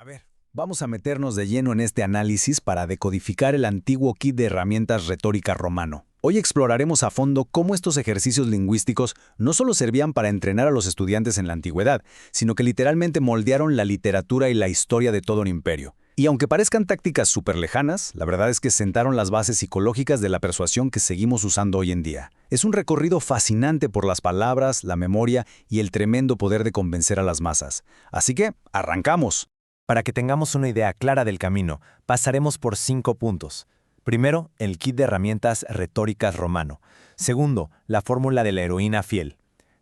ver, vamos a meternos de lleno en este análisis para decodificar el antiguo kit de herramientas retórica romano. Hoy exploraremos a fondo cómo estos ejercicios lingüísticos no solo servían para entrenar a los estudiantes en la antigüedad, sino que literalmente moldearon la literatura y la historia de todo un imperio. Y aunque parezcan tácticas súper lejanas, la verdad es que sentaron las bases psicológicas de la persuasión que seguimos usando hoy en día. Es un recorrido fascinante por las palabras, la memoria y el tremendo poder de convencer a las masas. Así que, ¡arrancamos! Para que tengamos una idea clara del camino, pasaremos por 5 puntos. Primero, el kit de herramientas retóricas romano. Segundo, la fórmula de la heroína fiel.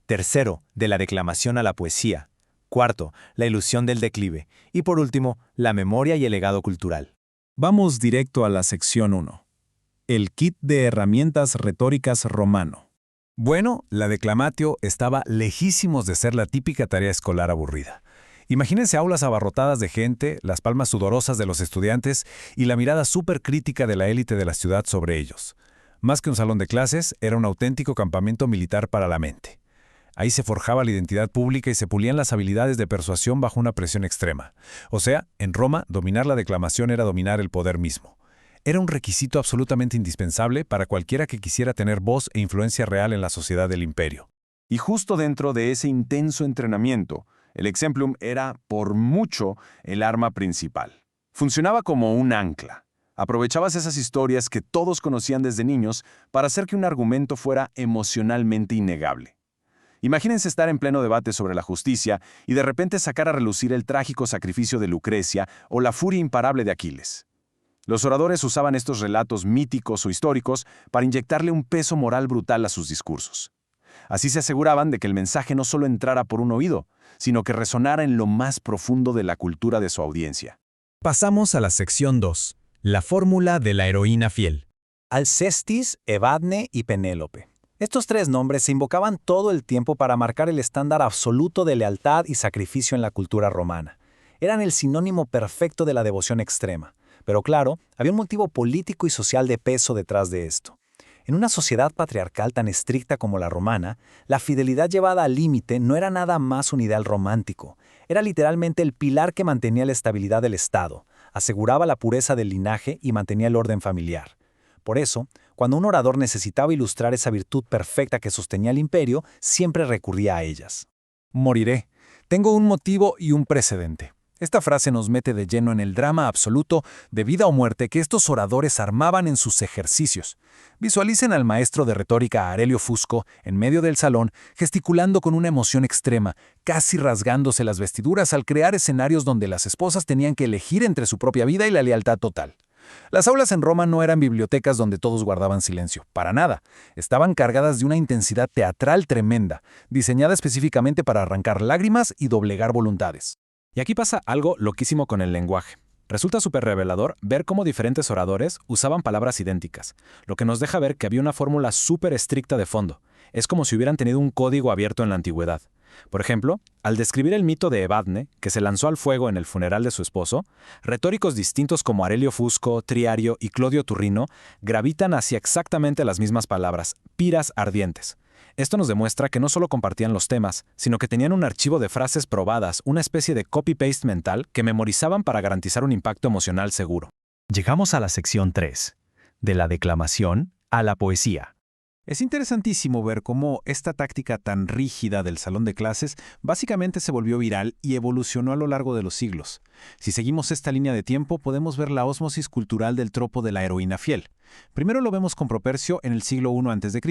Tercero, de la declamación a la poesía. Cuarto, la ilusión del declive. Y por último, la memoria y el legado cultural. Vamos directo a la sección 1. El kit de herramientas retóricas romano. Bueno, la declamatio estaba lejísimos de ser la típica tarea escolar aburrida. Imagínense aulas abarrotadas de gente, las palmas sudorosas de los estudiantes y la mirada súper crítica de la élite de la ciudad sobre ellos. Más que un salón de clases, era un auténtico campamento militar para la mente. Ahí se forjaba la identidad pública y se pulían las habilidades de persuasión bajo una presión extrema. O sea, en Roma, dominar la declamación era dominar el poder mismo. Era un requisito absolutamente indispensable para cualquiera que quisiera tener voz e influencia real en la sociedad del imperio. Y justo dentro de ese intenso entrenamiento, el exemplum era, por mucho, el arma principal. Funcionaba como un ancla. Aprovechabas esas historias que todos conocían desde niños para hacer que un argumento fuera emocionalmente innegable. Imagínense estar en pleno debate sobre la justicia y de repente sacar a relucir el trágico sacrificio de Lucrecia o la furia imparable de Aquiles. Los oradores usaban estos relatos míticos o históricos para inyectarle un peso moral brutal a sus discursos. Así se aseguraban de que el mensaje no solo entrara por un oído, sino que resonara en lo más profundo de la cultura de su audiencia. Pasamos a la sección 2, la fórmula de la heroína fiel. Alcestis, Evadne y Penélope. Estos 3 nombres se invocaban todo el tiempo para marcar el estándar absoluto de lealtad y sacrificio en la cultura romana. Eran el sinónimo perfecto de la devoción extrema. Pero claro, había un motivo político y social de peso detrás de esto. En una sociedad patriarcal tan estricta como la romana, la fidelidad llevada al límite no era nada más un ideal romántico. Era literalmente el pilar que mantenía la estabilidad del Estado, aseguraba la pureza del linaje y mantenía el orden familiar. Por eso, cuando un orador necesitaba ilustrar esa virtud perfecta que sostenía el imperio, siempre recurría a ellas. Moriré. Tengo un motivo y un precedente. Esta frase nos mete de lleno en el drama absoluto de vida o muerte que estos oradores armaban en sus ejercicios. Visualicen al maestro de retórica Aurelio Fusco en medio del salón, gesticulando con una emoción extrema, casi rasgándose las vestiduras al crear escenarios donde las esposas tenían que elegir entre su propia vida y la lealtad total. Las aulas en Roma no eran bibliotecas donde todos guardaban silencio, para nada. Estaban cargadas de una intensidad teatral tremenda, diseñada específicamente para arrancar lágrimas y doblegar voluntades. Y aquí pasa algo loquísimo con el lenguaje. Resulta súper revelador ver cómo diferentes oradores usaban palabras idénticas, lo que nos deja ver que había una fórmula súper estricta de fondo. Es como si hubieran tenido un código abierto en la antigüedad. Por ejemplo, al describir el mito de Evadne, que se lanzó al fuego en el funeral de su esposo, retóricos distintos como Aurelio Fusco, Triario y Clodio Turrino gravitan hacia exactamente las mismas palabras, piras ardientes. Esto nos demuestra que no solo compartían los temas, sino que tenían un archivo de frases probadas, una especie de copy-paste mental que memorizaban para garantizar un impacto emocional seguro. Llegamos a la sección 3, de la declamación a la poesía. Es interesantísimo ver cómo esta táctica tan rígida del salón de clases básicamente se volvió viral y evolucionó a lo largo de los siglos. Si seguimos esta línea de tiempo, podemos ver la ósmosis cultural del tropo de la heroína fiel. Primero lo vemos con Propercio en el siglo I a.C.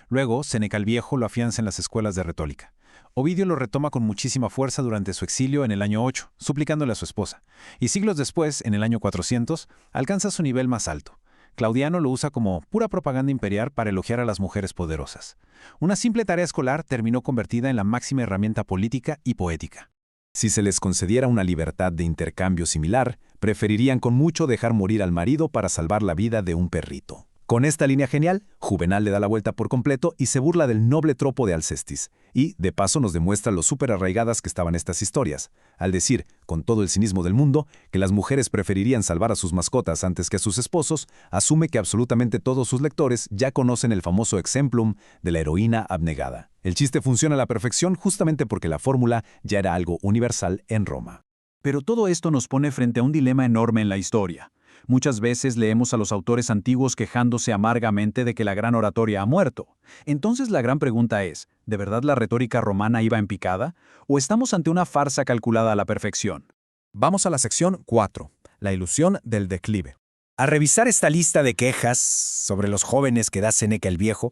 Luego, Séneca el Viejo lo afianza en las escuelas de retórica. Ovidio lo retoma con muchísima fuerza durante su exilio en el año 8, suplicándole a su esposa. Y siglos después, en el año 400, alcanza su nivel más alto. Claudiano lo usa como pura propaganda imperial para elogiar a las mujeres poderosas. Una simple tarea escolar terminó convertida en la máxima herramienta política y poética. Si se les concediera una libertad de intercambio similar, preferirían con mucho dejar morir al marido para salvar la vida de un perrito. Con esta línea genial, Juvenal le da la vuelta por completo y se burla del noble tropo de Alcestis. Y, de paso, nos demuestra lo súper arraigadas que estaban estas historias, al decir, con todo el cinismo del mundo, que las mujeres preferirían salvar a sus mascotas antes que a sus esposos, asume que absolutamente todos sus lectores ya conocen el famoso exemplum de la heroína abnegada. El chiste funciona a la perfección justamente porque la fórmula ya era algo universal en Roma. Pero todo esto nos pone frente a un dilema enorme en la historia. Muchas veces leemos a los autores antiguos quejándose amargamente de que la gran oratoria ha muerto. Entonces la gran pregunta es, ¿de verdad la retórica romana iba en picada? ¿O estamos ante una farsa calculada a la perfección? Vamos a la sección 4, la ilusión del declive. Al revisar esta lista de quejas sobre los jóvenes que da Séneca el Viejo,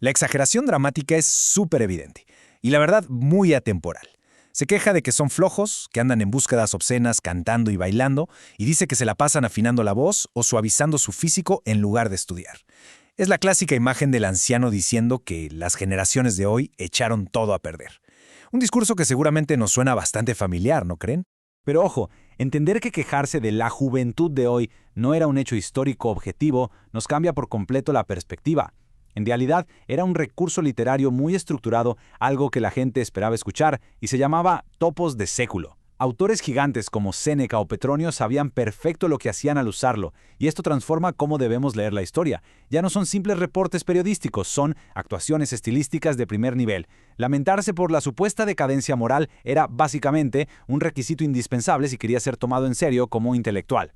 la exageración dramática es súper evidente y la verdad muy atemporal. Se queja de que son flojos, que andan en búsquedas obscenas cantando y bailando, y dice que se la pasan afinando la voz o suavizando su físico en lugar de estudiar. Es la clásica imagen del anciano diciendo que las generaciones de hoy echaron todo a perder. Un discurso que seguramente nos suena bastante familiar, ¿no creen? Pero ojo, entender que quejarse de la juventud de hoy no era un hecho histórico objetivo nos cambia por completo la perspectiva. En realidad, era un recurso literario muy estructurado, algo que la gente esperaba escuchar, y se llamaba topos de século. Autores gigantes como Séneca o Petronio sabían perfecto lo que hacían al usarlo, y esto transforma cómo debemos leer la historia. Ya no son simples reportes periodísticos, son actuaciones estilísticas de primer nivel. Lamentarse por la supuesta decadencia moral era, básicamente, un requisito indispensable si quería ser tomado en serio como intelectual.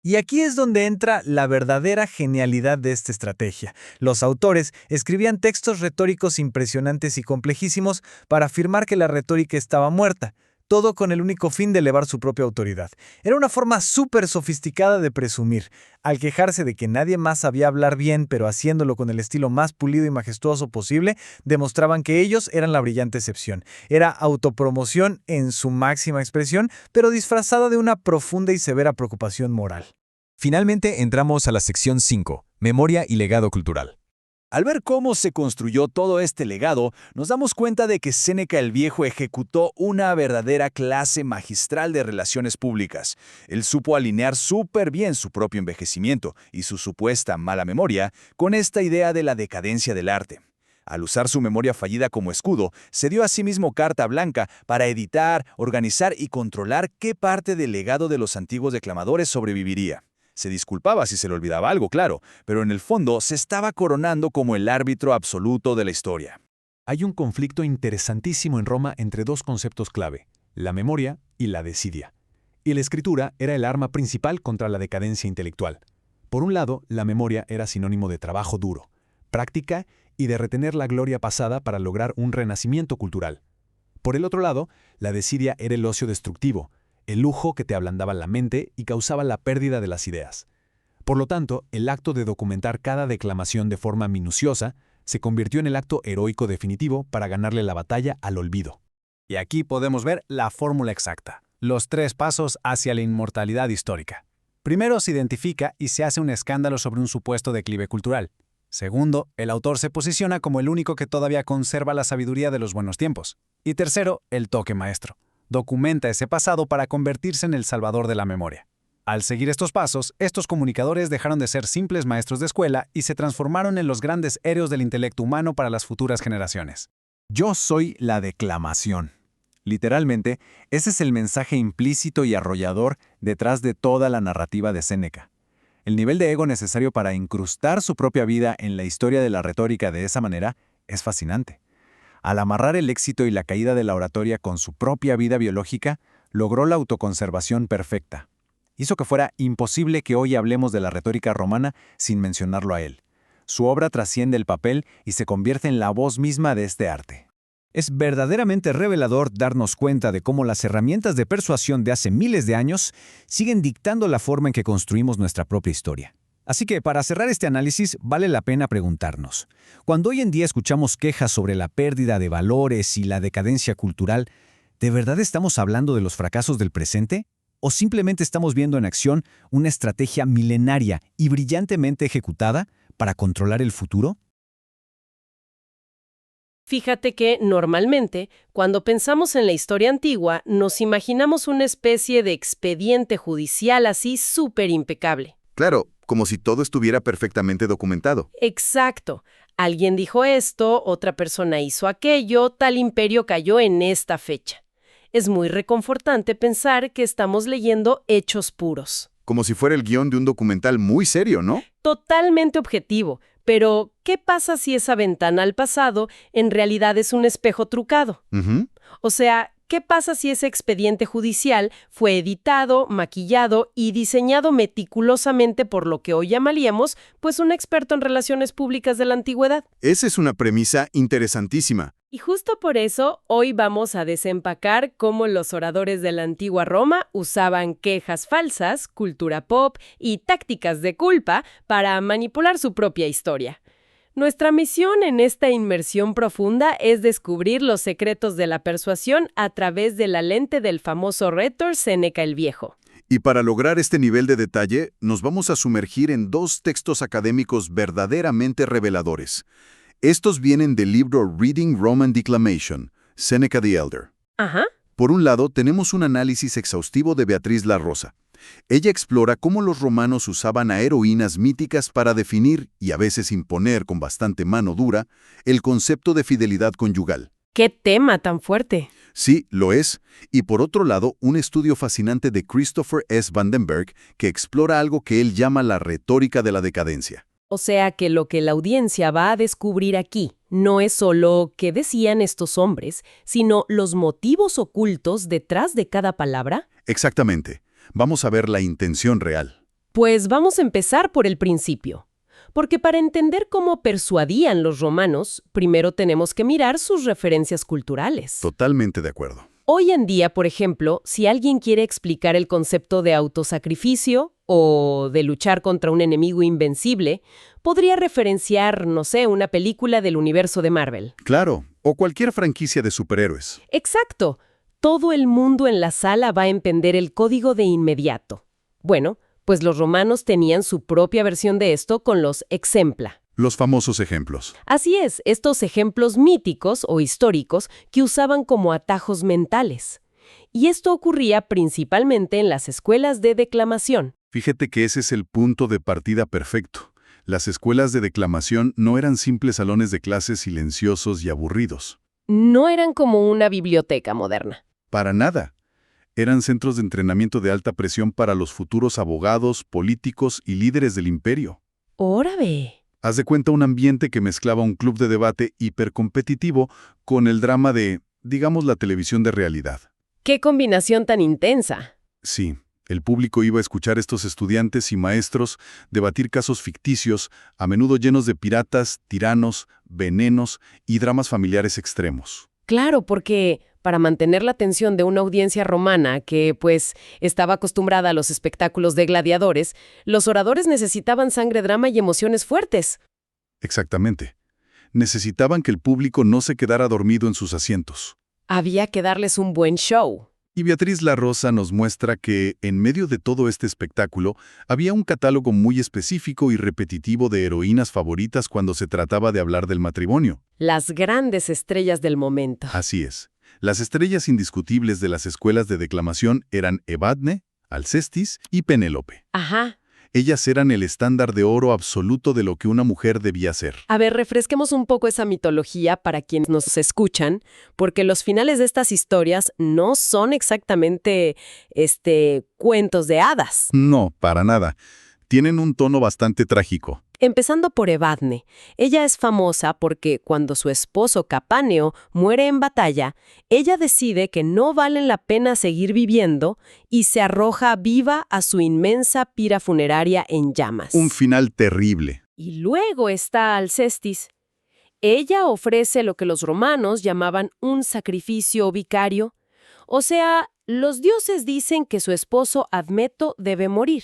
Y aquí es donde entra la verdadera genialidad de esta estrategia. Los autores escribían textos retóricos impresionantes y complejísimos para afirmar que la retórica estaba muerta, todo con el único fin de elevar su propia autoridad. Era una forma súper sofisticada de presumir. Al quejarse de que nadie más sabía hablar bien, pero haciéndolo con el estilo más pulido y majestuoso posible, demostraban que ellos eran la brillante excepción. Era autopromoción en su máxima expresión, pero disfrazada de una profunda y severa preocupación moral. Finalmente entramos a la sección 5, memoria y legado cultural. Al ver cómo se construyó todo este legado, nos damos cuenta de que Séneca el Viejo ejecutó una verdadera clase magistral de relaciones públicas. Él supo alinear súper bien su propio envejecimiento y su supuesta mala memoria con esta idea de la decadencia del arte. Al usar su memoria fallida como escudo, se dio a sí mismo carta blanca para editar, organizar y controlar qué parte del legado de los antiguos declamadores sobreviviría. Se disculpaba si se le olvidaba algo, claro, pero en el fondo se estaba coronando como el árbitro absoluto de la historia. Hay un conflicto interesantísimo en Roma entre dos conceptos clave, la memoria y la desidia. Y la escritura era el arma principal contra la decadencia intelectual. Por un lado, la memoria era sinónimo de trabajo duro, práctica y de retener la gloria pasada para lograr un renacimiento cultural. Por el otro lado, la desidia era el ocio destructivo, el lujo que te ablandaba la mente y causaba la pérdida de las ideas. Por lo tanto, el acto de documentar cada declamación de forma minuciosa se convirtió en el acto heroico definitivo para ganarle la batalla al olvido. Y aquí podemos ver la fórmula exacta, los 3 pasos hacia la inmortalidad histórica. Primero, se identifica y se hace un escándalo sobre un supuesto declive cultural. Segundo, el autor se posiciona como el único que todavía conserva la sabiduría de los buenos tiempos. Y tercero, el toque maestro. Documenta ese pasado para convertirse en el salvador de la memoria. Al seguir estos pasos, estos comunicadores dejaron de ser simples maestros de escuela y se transformaron en los grandes héroes del intelecto humano para las futuras generaciones. Yo soy la declamación. Literalmente, ese es el mensaje implícito y arrollador detrás de toda la narrativa de Séneca. El nivel de ego necesario para incrustar su propia vida en la historia de la retórica de esa manera es fascinante. Al amarrar el éxito y la caída de la oratoria con su propia vida biológica, logró la autoconservación perfecta. Hizo que fuera imposible que hoy hablemos de la retórica romana sin mencionarlo a él. Su obra trasciende el papel y se convierte en la voz misma de este arte. Es verdaderamente revelador darnos cuenta de cómo las herramientas de persuasión de hace miles de años siguen dictando la forma en que construimos nuestra propia historia. Así que, para cerrar este análisis, vale la pena preguntarnos, cuando hoy en día escuchamos quejas sobre la pérdida de valores y la decadencia cultural, ¿de verdad estamos hablando de los fracasos del presente? ¿O simplemente estamos viendo en acción una estrategia milenaria y brillantemente ejecutada para controlar el futuro? Fíjate que, normalmente, cuando pensamos en la historia antigua, nos imaginamos una especie de expediente judicial así súper impecable. Claro, como si todo estuviera perfectamente documentado. Exacto. Alguien dijo esto, otra persona hizo aquello, tal imperio cayó en esta fecha. Es muy reconfortante pensar que estamos leyendo hechos puros. Como si fuera el guión de un documental muy serio, ¿no? Totalmente objetivo. Pero, ¿qué pasa si esa ventana al pasado en realidad es un espejo trucado? O sea, ¿qué pasa si ese expediente judicial fue editado, maquillado y diseñado meticulosamente por lo que hoy llamaríamos, pues, un experto en relaciones públicas de la antigüedad? Esa es una premisa interesantísima. Y justo por eso, hoy vamos a desempacar cómo los oradores de la antigua Roma usaban quejas falsas, cultura pop y tácticas de culpa para manipular su propia historia. Nuestra misión en esta inmersión profunda es descubrir los secretos de la persuasión a través de la lente del famoso rétor Séneca el Viejo. Y para lograr este nivel de detalle, nos vamos a sumergir en dos textos académicos verdaderamente reveladores. Estos vienen del libro Reading Roman Declamation, Seneca the Elder. Ajá. Por un lado, tenemos un análisis exhaustivo de Beatriz La Rosa. Ella explora cómo los romanos usaban a heroínas míticas para definir, y a veces imponer con bastante mano dura, el concepto de fidelidad conyugal. ¡Qué tema tan fuerte! Sí, lo es. Y por otro lado, un estudio fascinante de Christopher S. Vandenberg que explora algo que él llama la retórica de la decadencia. O sea que lo que la audiencia va a descubrir aquí no es solo qué decían estos hombres, sino los motivos ocultos detrás de cada palabra. Exactamente. Vamos a ver la intención real. Pues vamos a empezar por el principio. Porque para entender cómo persuadían los romanos, primero tenemos que mirar sus referencias culturales. Totalmente de acuerdo. Hoy en día, por ejemplo, si alguien quiere explicar el concepto de autosacrificio o de luchar contra un enemigo invencible, podría referenciar, no sé, una película del universo de Marvel. Claro, o cualquier franquicia de superhéroes. Exacto. Todo el mundo en la sala va a entender el código de inmediato. Bueno, pues los romanos tenían su propia versión de esto con los exempla. Los famosos ejemplos. Así es, estos ejemplos míticos o históricos que usaban como atajos mentales. Y esto ocurría principalmente en las escuelas de declamación. Fíjate que ese es el punto de partida perfecto. Las escuelas de declamación no eran simples salones de clases silenciosos y aburridos. No eran como una biblioteca moderna. Para nada. Eran centros de entrenamiento de alta presión para los futuros abogados, políticos y líderes del imperio. ¡Órale! Haz de cuenta un ambiente que mezclaba un club de debate hipercompetitivo con el drama de, digamos, la televisión de realidad. ¡Qué combinación tan intensa! Sí, el público iba a escuchar a estos estudiantes y maestros debatir casos ficticios, a menudo llenos de piratas, tiranos, venenos y dramas familiares extremos. Claro, porque para mantener la atención de una audiencia romana que, pues, estaba acostumbrada a los espectáculos de gladiadores, los oradores necesitaban sangre, drama y emociones fuertes. Exactamente. Necesitaban que el público no se quedara dormido en sus asientos. Había que darles un buen show. Y Beatriz La Rosa nos muestra que, en medio de todo este espectáculo, había un catálogo muy específico y repetitivo de heroínas favoritas cuando se trataba de hablar del matrimonio. Las grandes estrellas del momento. Así es. Las estrellas indiscutibles de las escuelas de declamación eran Evadne, Alcestis y Penélope. Ajá. Ellas eran el estándar de oro absoluto de lo que una mujer debía ser. A ver, refresquemos un poco esa mitología para quienes nos escuchan, porque los finales de estas historias no son exactamente, cuentos de hadas. No, para nada. Tienen un tono bastante trágico. Empezando por Evadne. Ella es famosa porque cuando su esposo Capáneo muere en batalla, ella decide que no vale la pena seguir viviendo y se arroja viva a su inmensa pira funeraria en llamas. Un final terrible. Y luego está Alcestis. Ella ofrece lo que los romanos llamaban un sacrificio vicario. O sea, los dioses dicen que su esposo Admeto debe morir,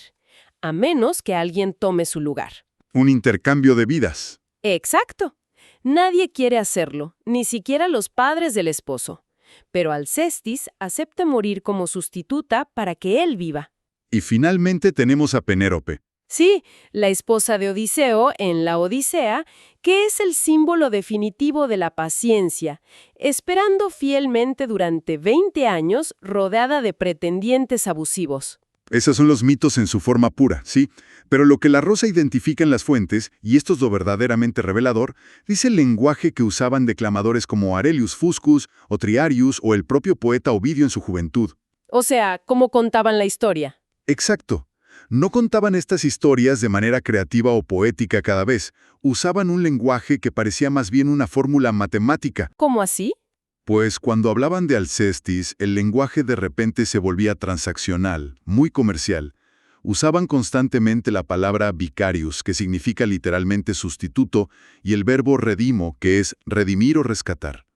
a menos que alguien tome su lugar. Un intercambio de vidas. Exacto. Nadie quiere hacerlo, ni siquiera los padres del esposo. Pero Alcestis acepta morir como sustituta para que él viva. Y finalmente tenemos a Penélope. Sí, la esposa de Odiseo en la Odisea, que es el símbolo definitivo de la paciencia, esperando fielmente durante 20 años rodeada de pretendientes abusivos. Esos son los mitos en su forma pura, sí, pero lo que La Rosa identifica en las fuentes, y esto es lo verdaderamente revelador, dice el lenguaje que usaban declamadores como Aurelius Fuscus o Triarius o el propio poeta Ovidio en su juventud. O sea, ¿cómo contaban la historia? Exacto. No contaban estas historias de manera creativa o poética cada vez, usaban un lenguaje que parecía más bien una fórmula matemática. ¿Cómo así? Pues cuando hablaban de Alcestis, el lenguaje de repente se volvía transaccional, muy comercial. Usaban constantemente la palabra vicarius, que significa literalmente sustituto, y el verbo redimo, que es redimir o rescatar.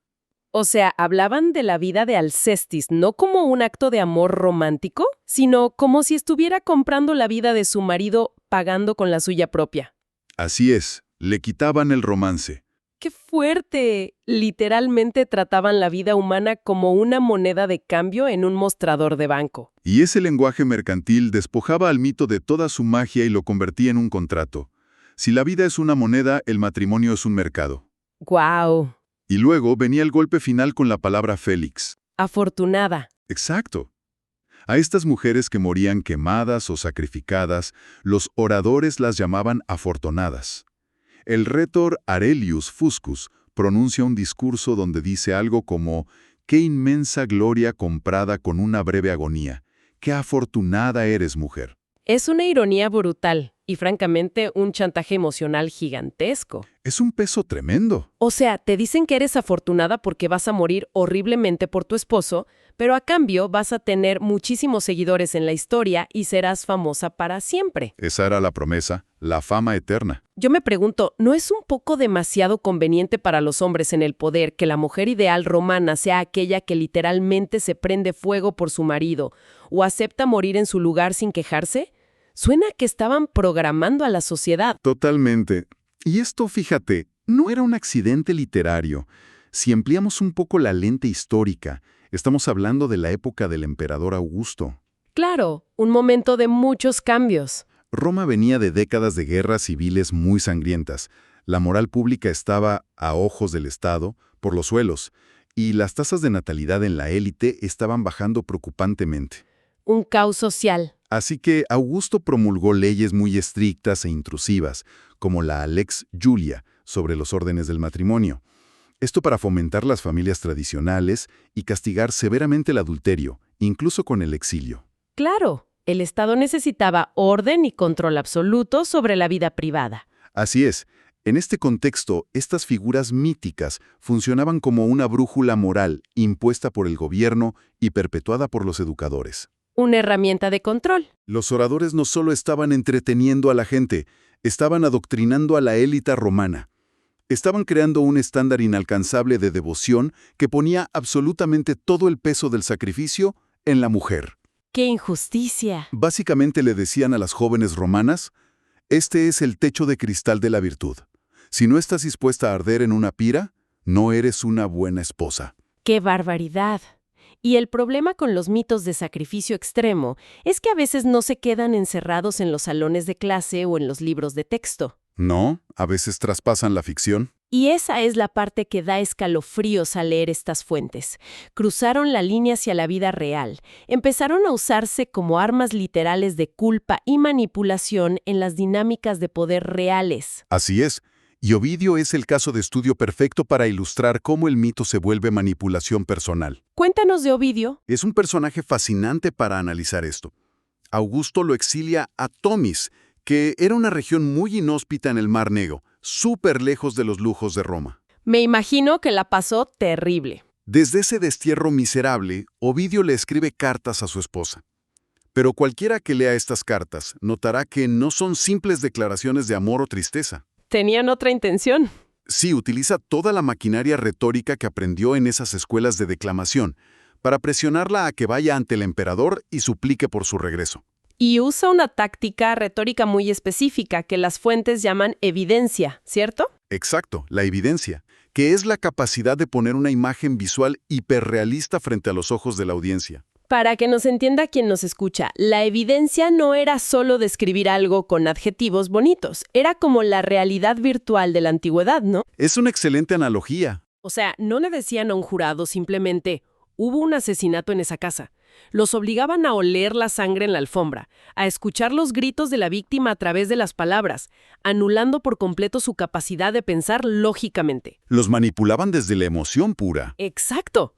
O sea, hablaban de la vida de Alcestis no como un acto de amor romántico, sino como si estuviera comprando la vida de su marido pagando con la suya propia. Así es, le quitaban el romance. ¡Qué fuerte! Literalmente trataban la vida humana como una moneda de cambio en un mostrador de banco. Y ese lenguaje mercantil despojaba al mito de toda su magia y lo convertía en un contrato. Si la vida es una moneda, el matrimonio es un mercado. ¡Guau! Y luego venía el golpe final con la palabra Félix. Afortunada. Exacto. A estas mujeres que morían quemadas o sacrificadas, los oradores las llamaban afortunadas. El rétor Arelius Fuscus pronuncia un discurso donde dice algo como «Qué inmensa gloria comprada con una breve agonía. Qué afortunada eres, mujer». Es una ironía brutal y francamente un chantaje emocional gigantesco. Es un peso tremendo. O sea, te dicen que eres afortunada porque vas a morir horriblemente por tu esposo, pero a cambio vas a tener muchísimos seguidores en la historia y serás famosa para siempre. Esa era la promesa, la fama eterna. Yo me pregunto, ¿no es un poco demasiado conveniente para los hombres en el poder que la mujer ideal romana sea aquella que literalmente se prende fuego por su marido o acepta morir en su lugar sin quejarse? Suena que estaban programando a la sociedad. Totalmente. Y esto, fíjate, no era un accidente literario. Si ampliamos un poco la lente histórica, estamos hablando de la época del emperador Augusto. Claro, un momento de muchos cambios. Roma venía de décadas de guerras civiles muy sangrientas. La moral pública estaba, a ojos del Estado, por los suelos, y las tasas de natalidad en la élite estaban bajando preocupantemente. Un caos social. Así que Augusto promulgó leyes muy estrictas e intrusivas, como la Lex Julia, sobre los órdenes del matrimonio. Esto para fomentar las familias tradicionales y castigar severamente el adulterio, incluso con el exilio. Claro, el Estado necesitaba orden y control absoluto sobre la vida privada. Así es. En este contexto, estas figuras míticas funcionaban como una brújula moral impuesta por el gobierno y perpetuada por los educadores. Una herramienta de control. Los oradores no solo estaban entreteniendo a la gente, estaban adoctrinando a la élite romana. Estaban creando un estándar inalcanzable de devoción que ponía absolutamente todo el peso del sacrificio en la mujer. ¡Qué injusticia! Básicamente le decían a las jóvenes romanas, este es el techo de cristal de la virtud. Si no estás dispuesta a arder en una pira, no eres una buena esposa. ¡Qué barbaridad! Y el problema con los mitos de sacrificio extremo es que a veces no se quedan encerrados en los salones de clase o en los libros de texto. No, a veces traspasan la ficción. Y esa es la parte que da escalofríos al leer estas fuentes. Cruzaron la línea hacia la vida real. Empezaron a usarse como armas literales de culpa y manipulación en las dinámicas de poder reales. Así es. Y Ovidio es el caso de estudio perfecto para ilustrar cómo el mito se vuelve manipulación personal. Cuéntanos de Ovidio. Es un personaje fascinante para analizar esto. Augusto lo exilia a Tomis, que era una región muy inhóspita en el Mar Negro, súper lejos de los lujos de Roma. Me imagino que la pasó terrible. Desde ese destierro miserable, Ovidio le escribe cartas a su esposa. Pero cualquiera que lea estas cartas notará que no son simples declaraciones de amor o tristeza. Tenían otra intención. Sí, utiliza toda la maquinaria retórica que aprendió en esas escuelas de declamación para presionarla a que vaya ante el emperador y suplique por su regreso. Y usa una táctica retórica muy específica que las fuentes llaman evidencia, ¿cierto? Exacto, la evidencia, que es la capacidad de poner una imagen visual hiperrealista frente a los ojos de la audiencia. Para que nos entienda quien nos escucha, la evidencia no era solo describir algo con adjetivos bonitos, era como la realidad virtual de la antigüedad, ¿no? Es una excelente analogía. O sea, no le decían a un jurado simplemente, hubo un asesinato en esa casa. Los obligaban a oler la sangre en la alfombra, a escuchar los gritos de la víctima a través de las palabras, anulando por completo su capacidad de pensar lógicamente. Los manipulaban desde la emoción pura. ¡Exacto!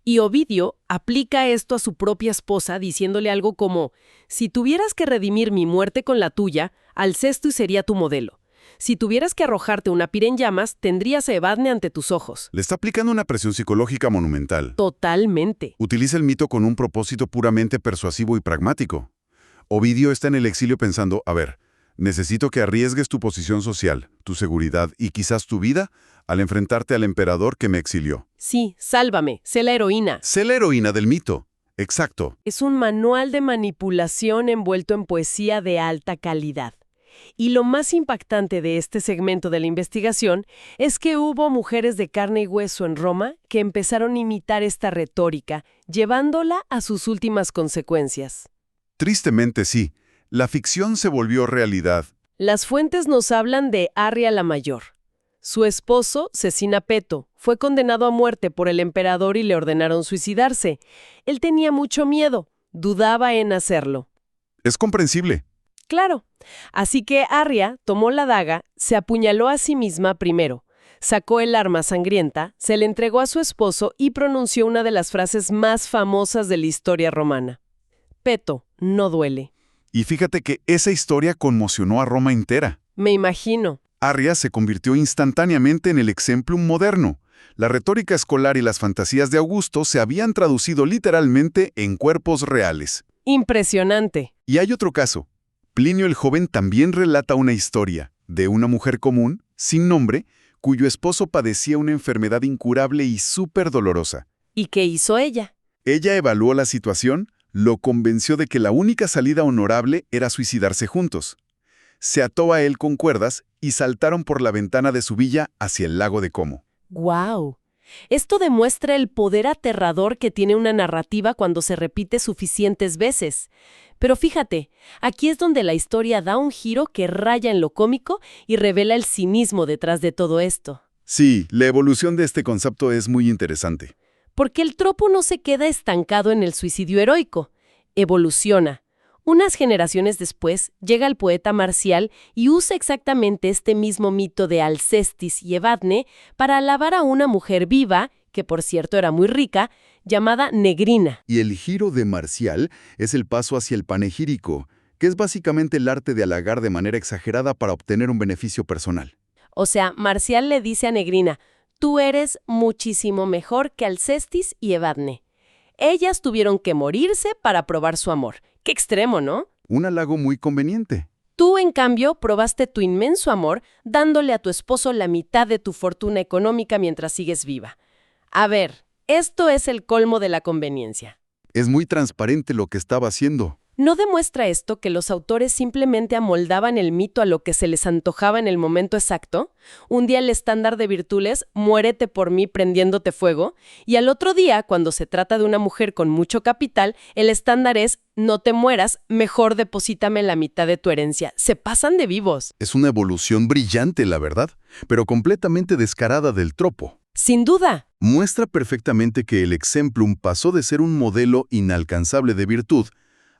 Y Ovidio aplica esto a su propia esposa diciéndole algo como, si tuvieras que redimir mi muerte con la tuya, Alcestis sería tu modelo. Si tuvieras que arrojarte una pira en llamas, tendrías a Evadne ante tus ojos. Le está aplicando una presión psicológica monumental. Totalmente. Utiliza el mito con un propósito puramente persuasivo y pragmático. Ovidio está en el exilio pensando, a ver, necesito que arriesgues tu posición social, tu seguridad y quizás tu vida al enfrentarte al emperador que me exilió. Sí, sálvame, sé la heroína. Sé la heroína del mito. Exacto. Es un manual de manipulación envuelto en poesía de alta calidad. Y lo más impactante de este segmento de la investigación es que hubo mujeres de carne y hueso en Roma que empezaron a imitar esta retórica, llevándola a sus últimas consecuencias. Tristemente sí, la ficción se volvió realidad. Las fuentes nos hablan de Arria la Mayor. Su esposo, Cecina-Peto, fue condenado a muerte por el emperador y le ordenaron suicidarse. Él tenía mucho miedo, dudaba en hacerlo. Es comprensible. Claro. Así que Arria tomó la daga, se apuñaló a sí misma primero, sacó el arma sangrienta, se le entregó a su esposo y pronunció una de las frases más famosas de la historia romana. Peto, no duele. Y fíjate que esa historia conmocionó a Roma entera. Me imagino. Arria se convirtió instantáneamente en el exemplum moderno. La retórica escolar y las fantasías de Augusto se habían traducido literalmente en cuerpos reales. Impresionante. Y hay otro caso. Plinio el Joven también relata una historia de una mujer común, sin nombre, cuyo esposo padecía una enfermedad incurable y súper dolorosa. ¿Y qué hizo ella? Ella evaluó la situación, lo convenció de que la única salida honorable era suicidarse juntos. Se ató a él con cuerdas y saltaron por la ventana de su villa hacia el lago de Como. ¡Guau! Esto demuestra el poder aterrador que tiene una narrativa cuando se repite suficientes veces. Pero fíjate, aquí es donde la historia da un giro que raya en lo cómico y revela el cinismo detrás de todo esto. Sí, la evolución de este concepto es muy interesante. Porque el tropo no se queda estancado en el suicidio heroico, evoluciona. Unas generaciones después, llega el poeta Marcial y usa exactamente este mismo mito de Alcestis y Evadne para alabar a una mujer viva, que por cierto era muy rica, llamada Negrina. Y el giro de Marcial es el paso hacia el panegírico, que es básicamente el arte de halagar de manera exagerada para obtener un beneficio personal. O sea, Marcial le dice a Negrina, tú eres muchísimo mejor que Alcestis y Evadne. Ellas tuvieron que morirse para probar su amor. ¡Qué extremo!, ¿no? Un halago muy conveniente. Tú, en cambio, probaste tu inmenso amor dándole a tu esposo la mitad de tu fortuna económica mientras sigues viva. A ver, esto es el colmo de la conveniencia. Es muy transparente lo que estaba haciendo. ¿No demuestra esto que los autores simplemente amoldaban el mito a lo que se les antojaba en el momento exacto? Un día el estándar de virtudes, muérete por mí prendiéndote fuego, y al otro día, cuando se trata de una mujer con mucho capital, el estándar es, no te mueras, mejor deposítame la mitad de tu herencia. Se pasan de vivos. Es una evolución brillante, la verdad, pero completamente descarada del tropo. Sin duda. Muestra perfectamente que el exemplum pasó de ser un modelo inalcanzable de virtud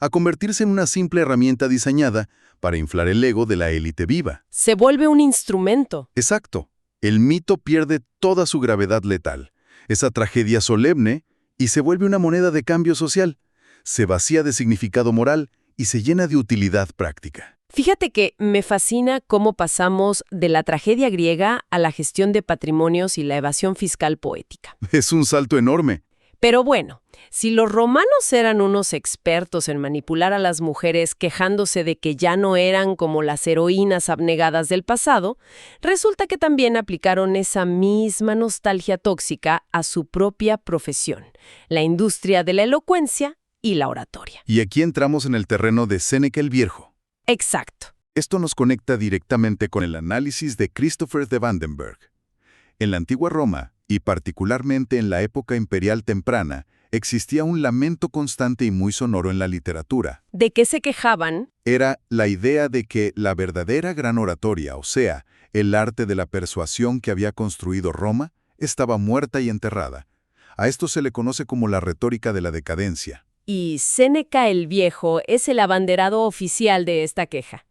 a convertirse en una simple herramienta diseñada para inflar el ego de la élite viva. Se vuelve un instrumento. Exacto. El mito pierde toda su gravedad letal, esa tragedia solemne, y se vuelve una moneda de cambio social. Se vacía de significado moral y se llena de utilidad práctica. Fíjate que me fascina cómo pasamos de la tragedia griega a la gestión de patrimonios y la evasión fiscal poética. Es un salto enorme. Pero bueno, si los romanos eran unos expertos en manipular a las mujeres quejándose de que ya no eran como las heroínas abnegadas del pasado, resulta que también aplicaron esa misma nostalgia tóxica a su propia profesión, la industria de la elocuencia y la oratoria. Y aquí entramos en el terreno de Séneca el Viejo. Exacto. Esto nos conecta directamente con el análisis de Christopher de Vandenberg. En la antigua Roma, y particularmente en la época imperial temprana, existía un lamento constante y muy sonoro en la literatura. ¿De qué se quejaban? Era la idea de que la verdadera gran oratoria, o sea, el arte de la persuasión que había construido Roma, estaba muerta y enterrada. A esto se le conoce como la retórica de la decadencia. Y Séneca el Viejo es el abanderado oficial de esta queja.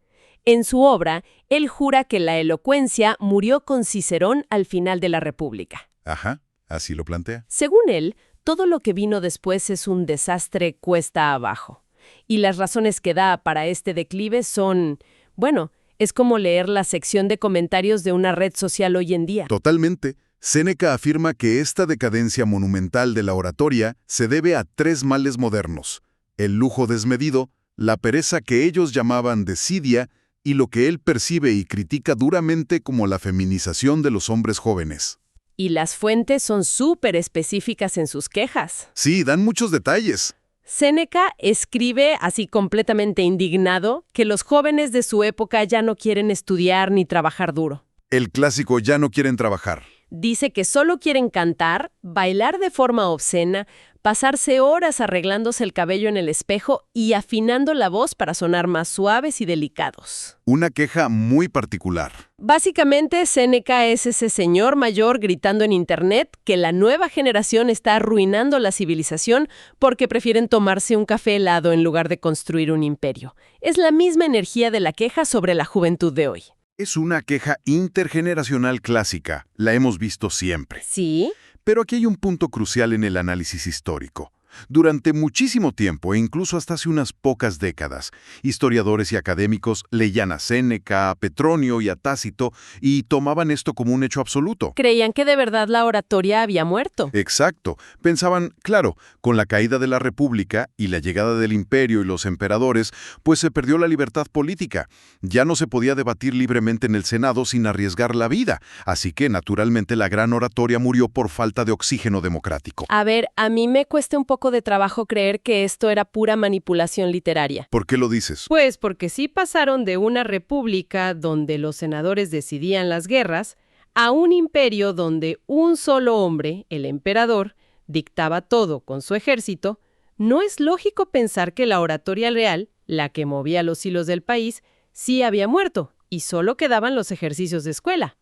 En su obra, él jura que la elocuencia murió con Cicerón al final de la República. Ajá, así lo plantea. Según él, todo lo que vino después es un desastre cuesta abajo. Y las razones que da para este declive son, bueno, Es como leer la sección de comentarios de una red social hoy en día. Totalmente. Séneca afirma que esta decadencia monumental de la oratoria se debe a 3 males modernos: el lujo desmedido, la pereza que ellos llamaban desidia y lo que él percibe y critica duramente como la feminización de los hombres jóvenes. Y las fuentes son súper específicas en sus quejas. Sí, dan muchos detalles. Séneca escribe, así completamente indignado, que los jóvenes de su época ya no quieren estudiar ni trabajar duro. El clásico "ya no quieren trabajar". Dice que solo quieren cantar, bailar de forma obscena, pasarse horas arreglándose el cabello en el espejo y afinando la voz para sonar más suaves y delicados. Una queja muy particular. Básicamente, Séneca es ese señor mayor gritando en internet que la nueva generación está arruinando la civilización porque prefieren tomarse un café helado en lugar de construir un imperio. Es la misma energía de la queja sobre la juventud de hoy. Es una queja intergeneracional clásica. La hemos visto siempre. ¿Sí? Pero aquí hay un punto crucial en el análisis histórico. Durante muchísimo tiempo, e incluso hasta hace unas pocas décadas, historiadores y académicos leían a Séneca, a Petronio y a Tácito y tomaban esto como un hecho absoluto. Creían que de verdad la oratoria había muerto. Exacto. Pensaban, claro, con la caída de la República y la llegada del imperio y los emperadores, pues se perdió la libertad política. Ya no se podía debatir libremente en el Senado sin arriesgar la vida. Así que, naturalmente, la gran oratoria murió por falta de oxígeno democrático. A ver, a mí me cuesta un poco de trabajo creer que esto era pura manipulación literaria. ¿Por qué lo dices? Pues porque sí pasaron de una república donde los senadores decidían las guerras a un imperio donde un solo hombre, el emperador, dictaba todo con su ejército. No es lógico pensar que la oratoria real, la que movía los hilos del país, sí había muerto y solo quedaban los ejercicios de escuela.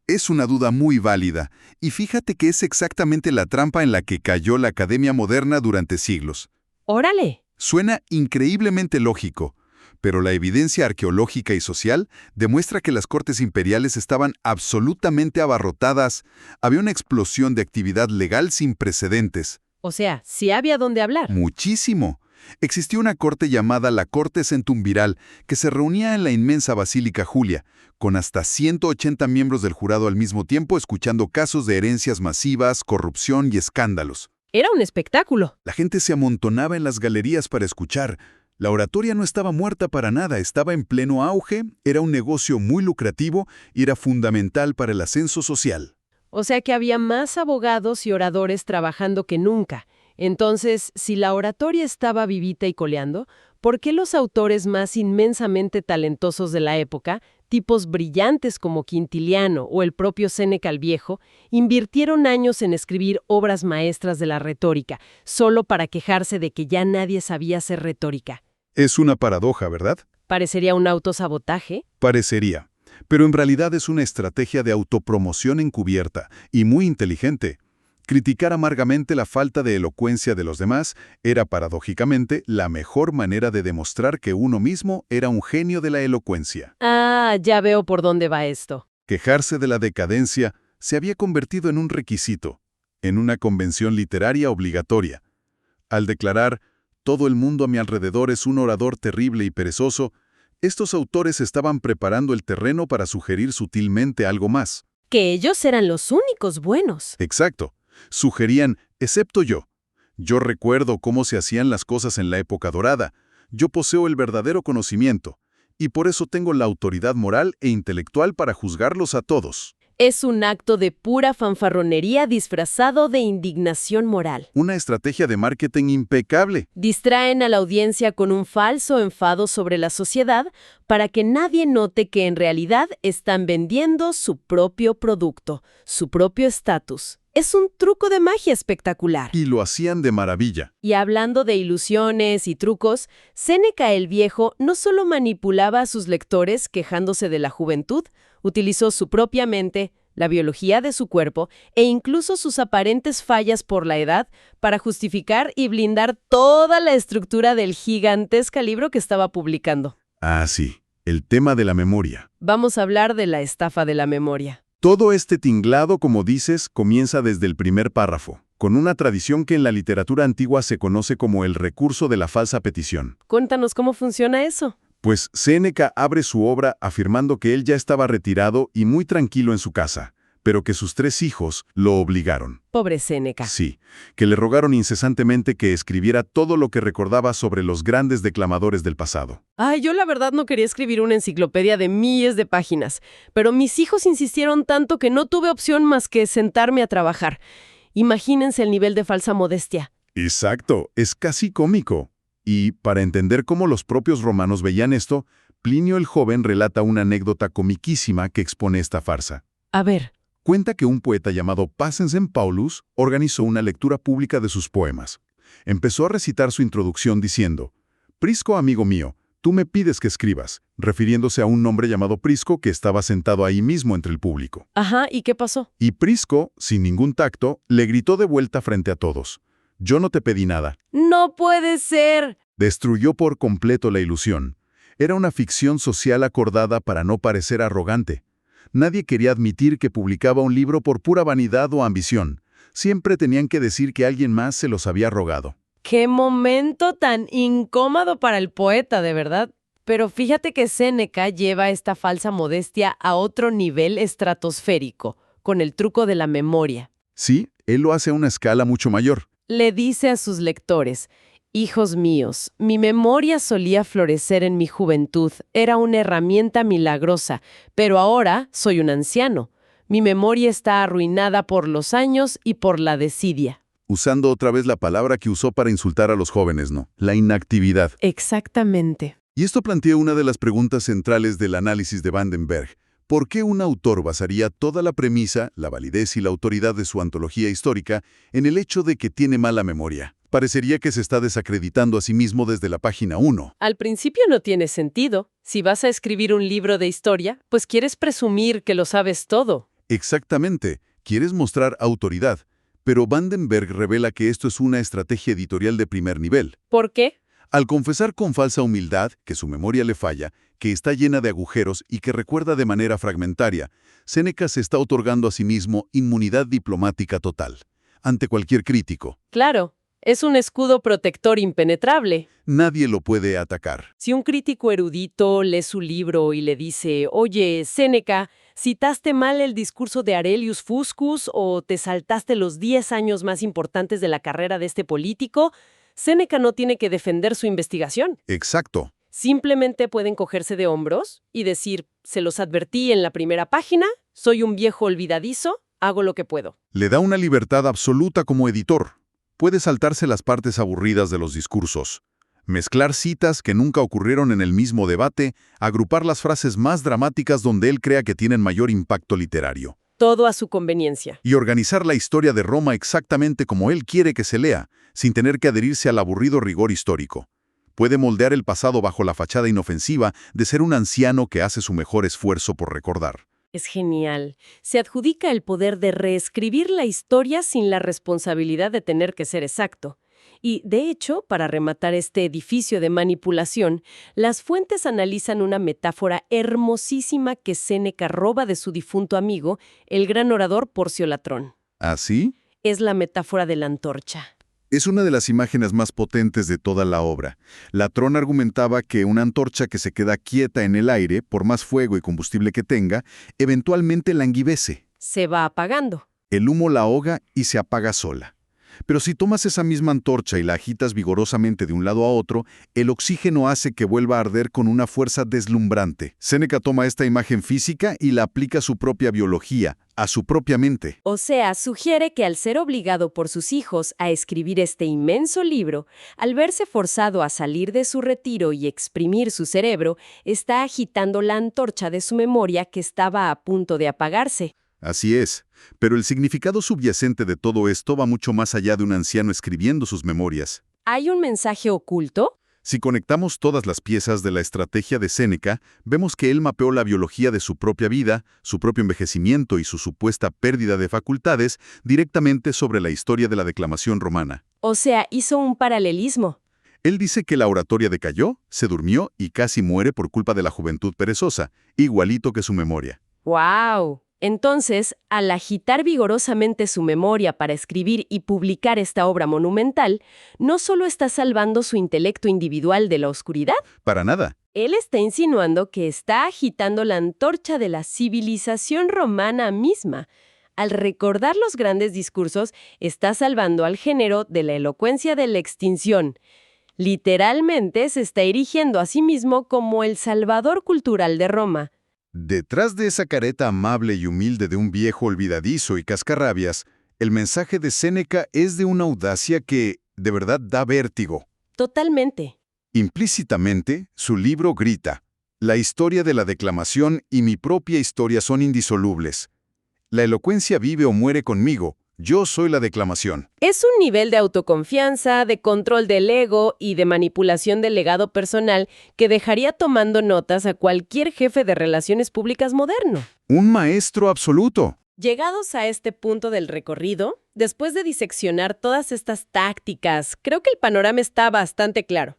Es una duda muy válida, y fíjate que es exactamente la trampa en la que cayó la academia moderna durante siglos. ¡Órale! Suena increíblemente lógico, pero la evidencia arqueológica y social demuestra que las cortes imperiales estaban absolutamente abarrotadas. Había una explosión de actividad legal sin precedentes. O sea, sí había dónde hablar. Muchísimo. Existió una corte llamada la Corte Centumviral que se reunía en la inmensa Basílica Julia, con hasta 180 miembros del jurado al mismo tiempo escuchando casos de herencias masivas, corrupción y escándalos. Era un espectáculo. La gente se amontonaba en las galerías para escuchar. La oratoria no estaba muerta para nada, estaba en pleno auge, era un negocio muy lucrativo y era fundamental para el ascenso social. O sea que había más abogados y oradores trabajando que nunca. Entonces, si la oratoria estaba vivita y coleando, ¿por qué los autores más inmensamente talentosos de la época, tipos brillantes como Quintiliano o el propio Séneca el Viejo, invirtieron años en escribir obras maestras de la retórica, solo para quejarse de que ya nadie sabía hacer retórica? Es una paradoja, ¿verdad? ¿Parecería un autosabotaje? Parecería. Pero en realidad es una estrategia de autopromoción encubierta y muy inteligente. Criticar amargamente la falta de elocuencia de los demás era, paradójicamente, la mejor manera de demostrar que uno mismo era un genio de la elocuencia. Ah, ya veo por dónde va esto. Quejarse de la decadencia se había convertido en un requisito, en una convención literaria obligatoria. Al declarar, todo el mundo a mi alrededor es un orador terrible y perezoso, estos autores estaban preparando el terreno para sugerir sutilmente algo más. Que ellos eran los únicos buenos. Exacto. Sugerían, excepto yo. Yo recuerdo cómo se hacían las cosas en la época dorada. Yo poseo el verdadero conocimiento, y por eso tengo la autoridad moral e intelectual para juzgarlos a todos. Es un acto de pura fanfarronería disfrazado de indignación moral. Una estrategia de marketing impecable. Distraen a la audiencia con un falso enfado sobre la sociedad para que nadie note que en realidad están vendiendo su propio producto, su propio estatus. Es un truco de magia espectacular. Y lo hacían de maravilla. Y hablando de ilusiones y trucos, Séneca el Viejo no solo manipulaba a sus lectores quejándose de la juventud, utilizó su propia mente, la biología de su cuerpo e incluso sus aparentes fallas por la edad para justificar y blindar toda la estructura del gigantesco libro que estaba publicando. Ah, sí, el tema de la memoria. Vamos a hablar de la estafa de la memoria. Todo este tinglado, como dices, comienza desde el primer párrafo, con una tradición que en la literatura antigua se conoce como el recurso de la falsa petición. Cuéntanos cómo funciona eso. Pues Séneca abre su obra afirmando que él ya estaba retirado y muy tranquilo en su casa, pero que sus 3 hijos lo obligaron. Pobre Séneca. Sí, que le rogaron incesantemente que escribiera todo lo que recordaba sobre los grandes declamadores del pasado. Ay, yo la verdad no quería escribir una enciclopedia de miles de páginas, pero mis hijos insistieron tanto que no tuve opción más que sentarme a trabajar. Imagínense el nivel de falsa modestia. Exacto, es casi cómico. Y, para entender cómo los propios romanos veían esto, Plinio el Joven relata una anécdota comiquísima que expone esta farsa. A ver. Cuenta que un poeta llamado Pascense Paulus organizó una lectura pública de sus poemas. Empezó a recitar su introducción diciendo: «Prisco, amigo mío, tú me pides que escribas», refiriéndose a un hombre llamado Prisco que estaba sentado ahí mismo entre el público. Ajá, ¿y qué pasó? Y Prisco, sin ningún tacto, le gritó de vuelta frente a todos: «Yo no te pedí nada». ¡No puede ser! Destruyó por completo la ilusión. Era una ficción social acordada para no parecer arrogante. Nadie quería admitir que publicaba un libro por pura vanidad o ambición. Siempre tenían que decir que alguien más se los había rogado. ¡Qué momento tan incómodo para el poeta, de verdad! Pero fíjate que Séneca lleva esta falsa modestia a otro nivel estratosférico, con el truco de la memoria. Sí, él lo hace a una escala mucho mayor. Le dice a sus lectores: «Hijos míos, mi memoria solía florecer en mi juventud, era una herramienta milagrosa, pero ahora soy un anciano. Mi memoria está arruinada por los años y por la desidia». Usando otra vez la palabra que usó para insultar a los jóvenes, ¿no? La inactividad. Exactamente. Y esto plantea una de las preguntas centrales del análisis de Vandenberg. ¿Por qué un autor basaría toda la premisa, la validez y la autoridad de su antología histórica en el hecho de que tiene mala memoria? Parecería que se está desacreditando a sí mismo desde la página 1. Al principio no tiene sentido. Si vas a escribir un libro de historia, pues quieres presumir que lo sabes todo. Exactamente. Quieres mostrar autoridad. Pero Vandenberg revela que esto es una estrategia editorial de primer nivel. ¿Por qué? Al confesar con falsa humildad que su memoria le falla, que está llena de agujeros y que recuerda de manera fragmentaria, Séneca se está otorgando a sí mismo inmunidad diplomática total ante cualquier crítico. Claro, es un escudo protector impenetrable. Nadie lo puede atacar. Si un crítico erudito lee su libro y le dice: «Oye, Séneca, citaste mal el discurso de Aurelius Fuscus o te saltaste los 10 años más importantes de la carrera de este político», Séneca no tiene que defender su investigación. Exacto. Simplemente pueden cogerse de hombros y decir: «Se los advertí en la primera página, soy un viejo olvidadizo, hago lo que puedo». Le da una libertad absoluta como editor. Puede saltarse las partes aburridas de los discursos, mezclar citas que nunca ocurrieron en el mismo debate, agrupar las frases más dramáticas donde él crea que tienen mayor impacto literario. Todo a su conveniencia. Y organizar la historia de Roma exactamente como él quiere que se lea, sin tener que adherirse al aburrido rigor histórico. Puede moldear el pasado bajo la fachada inofensiva de ser un anciano que hace su mejor esfuerzo por recordar. Es genial. Se adjudica el poder de reescribir la historia sin la responsabilidad de tener que ser exacto. Y, de hecho, para rematar este edificio de manipulación, las fuentes analizan una metáfora hermosísima que Séneca roba de su difunto amigo, el gran orador Porcio Latrón. ¿Así? Es la metáfora de la antorcha. Es una de las imágenes más potentes de toda la obra. Latrón argumentaba que una antorcha que se queda quieta en el aire, por más fuego y combustible que tenga, eventualmente languidece. Se va apagando. El humo la ahoga y se apaga sola. Pero si tomas esa misma antorcha y la agitas vigorosamente de un lado a otro, el oxígeno hace que vuelva a arder con una fuerza deslumbrante. Séneca toma esta imagen física y la aplica a su propia biología, a su propia mente. O sea, sugiere que al ser obligado por sus hijos a escribir este inmenso libro, al verse forzado a salir de su retiro y exprimir su cerebro, está agitando la antorcha de su memoria que estaba a punto de apagarse. Así es, pero el significado subyacente de todo esto va mucho más allá de un anciano escribiendo sus memorias. ¿Hay un mensaje oculto? Si conectamos todas las piezas de la estrategia de Séneca, vemos que él mapeó la biología de su propia vida, su propio envejecimiento y su supuesta pérdida de facultades directamente sobre la historia de la declamación romana. O sea, hizo un paralelismo. Él dice que la oratoria decayó, se durmió y casi muere por culpa de la juventud perezosa, igualito que su memoria. ¡Guau! Entonces, al agitar vigorosamente su memoria para escribir y publicar esta obra monumental, no solo está salvando su intelecto individual de la oscuridad. Para nada. Él está insinuando que está agitando la antorcha de la civilización romana misma. Al recordar los grandes discursos, está salvando al género de la elocuencia de la extinción. Literalmente se está erigiendo a sí mismo como el salvador cultural de Roma. Detrás de esa careta amable y humilde de un viejo olvidadizo y cascarrabias, el mensaje de Séneca es de una audacia que, de verdad, da vértigo. Totalmente. Implícitamente, su libro grita: la historia de la declamación y mi propia historia son indisolubles. La elocuencia vive o muere conmigo. Yo soy la declamación. Es un nivel de autoconfianza, de control del ego y de manipulación del legado personal que dejaría tomando notas a cualquier jefe de relaciones públicas moderno. Un maestro absoluto. Llegados a este punto del recorrido, después de diseccionar todas estas tácticas, creo que el panorama está bastante claro.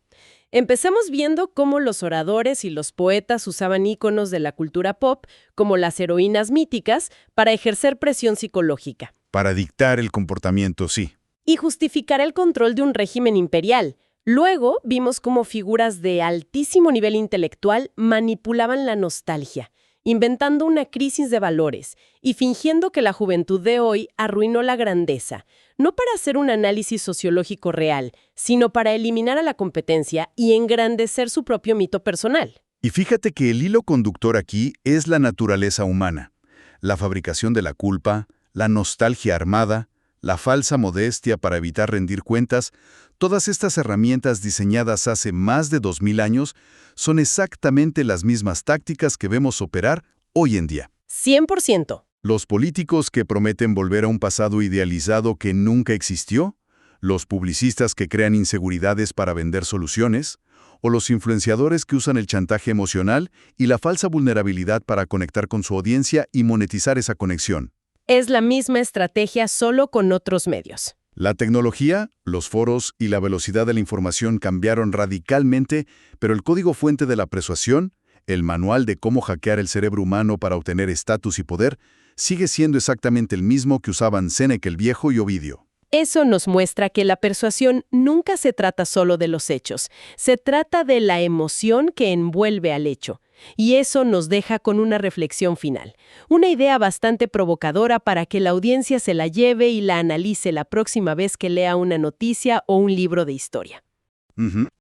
Empecemos viendo cómo los oradores y los poetas usaban íconos de la cultura pop, como las heroínas míticas, para ejercer presión psicológica. Para dictar el comportamiento, sí. Y justificar el control de un régimen imperial. Luego vimos cómo figuras de altísimo nivel intelectual manipulaban la nostalgia, inventando una crisis de valores y fingiendo que la juventud de hoy arruinó la grandeza, no para hacer un análisis sociológico real, sino para eliminar a la competencia y engrandecer su propio mito personal. Y fíjate que el hilo conductor aquí es la naturaleza humana, la fabricación de la culpa, la nostalgia armada, la falsa modestia para evitar rendir cuentas. Todas estas herramientas diseñadas hace más de 2000 años son exactamente las mismas tácticas que vemos operar hoy en día. 100%. Los políticos que prometen volver a un pasado idealizado que nunca existió, los publicistas que crean inseguridades para vender soluciones, o los influenciadores que usan el chantaje emocional y la falsa vulnerabilidad para conectar con su audiencia y monetizar esa conexión. Es la misma estrategia, solo con otros medios. La tecnología, los foros y la velocidad de la información cambiaron radicalmente, pero el código fuente de la persuasión, el manual de cómo hackear el cerebro humano para obtener estatus y poder, sigue siendo exactamente el mismo que usaban Séneca el Viejo y Ovidio. Eso nos muestra que la persuasión nunca se trata solo de los hechos, se trata de la emoción que envuelve al hecho. Y eso nos deja con una reflexión final, una idea bastante provocadora para que la audiencia se la lleve y la analice la próxima vez que lea una noticia o un libro de historia.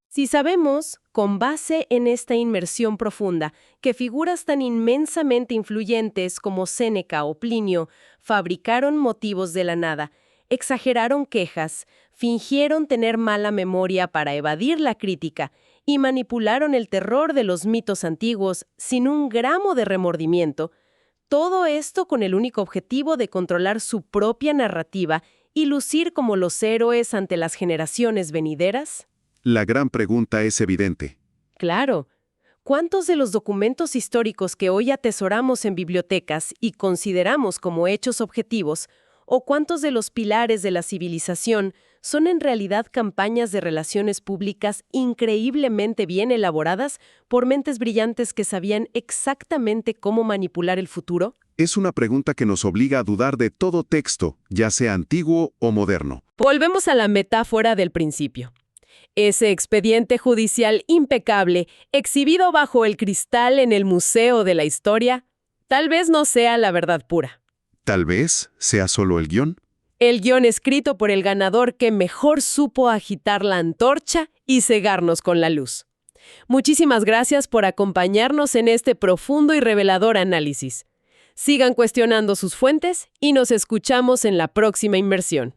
Si sabemos, con base en esta inmersión profunda, que figuras tan inmensamente influyentes como Séneca o Plinio fabricaron motivos de la nada, exageraron quejas, fingieron tener mala memoria para evadir la crítica y manipularon el terror de los mitos antiguos sin un gramo de remordimiento, todo esto con el único objetivo de controlar su propia narrativa y lucir como los héroes ante las generaciones venideras? La gran pregunta es evidente. Claro. ¿Cuántos de los documentos históricos que hoy atesoramos en bibliotecas y consideramos como hechos objetivos, o cuántos de los pilares de la civilización son en realidad campañas de relaciones públicas increíblemente bien elaboradas por mentes brillantes que sabían exactamente cómo manipular el futuro? Es una pregunta que nos obliga a dudar de todo texto, ya sea antiguo o moderno. Volvemos a la metáfora del principio. Ese expediente judicial impecable, exhibido bajo el cristal en el Museo de la Historia, tal vez no sea la verdad pura. Tal vez sea solo el guión. El guión escrito por el ganador que mejor supo agitar la antorcha y cegarnos con la luz. Muchísimas gracias por acompañarnos en este profundo y revelador análisis. Sigan cuestionando sus fuentes y nos escuchamos en la próxima inmersión.